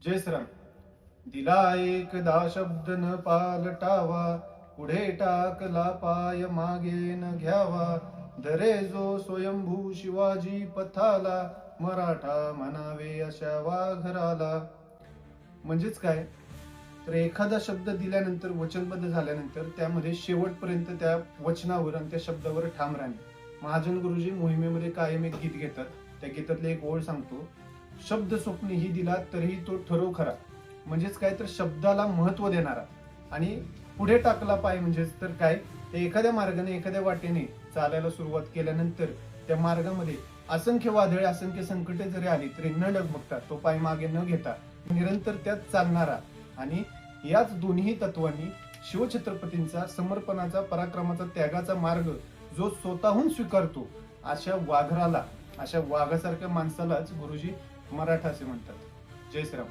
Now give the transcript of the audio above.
जय श्रीराम. दिला एकदा शब्द न पालटावा, पुढे टाकला पाय मागे न घ्यावा. धरे जो स्वयंभू शिवाजी पथाला, मराठा म्हणावे अशा वाघराला. म्हणजेच काय, तर एखादा शब्द दिल्यानंतर वचनबद्ध झाल्यानंतर त्यामध्ये शेवटपर्यंत त्या वचनावर आणि त्या शब्दावर ठाम राहणे. महाजन गुरुजी मोहिमेमध्ये कायम एक गीत घेतात. त्या गीतातले एक ओळ सांगतो, शब्द स्वप्नेही दिला तरीही तो ठरो खरा. म्हणजेच काय, तर शब्दाला महत्व देणारा आणि पुढे टाकला पाय. म्हणजेच तर काय, ते एखाद्या मार्गाने एखाद्या वाटेने चालायला सुरुवात केल्यानंतर त्या मार्गामध्ये असंख्य वादळे असंख्य संकटे जरी आली तरी न डगमगता, तो पाय मागे न घेता निरंतर त्यात चालणारा. आणि याच दोन्ही तत्वांनी शिवछत्रपतींचा समर्पणाचा, पराक्रमाचा, त्यागाचा मार्ग जो स्वतःहून स्वीकारतो, अशा वाघराला, अशा वाघासारख्या माणसालाच गुरुजी मराठा असे म्हणतात. जय श्रीराम.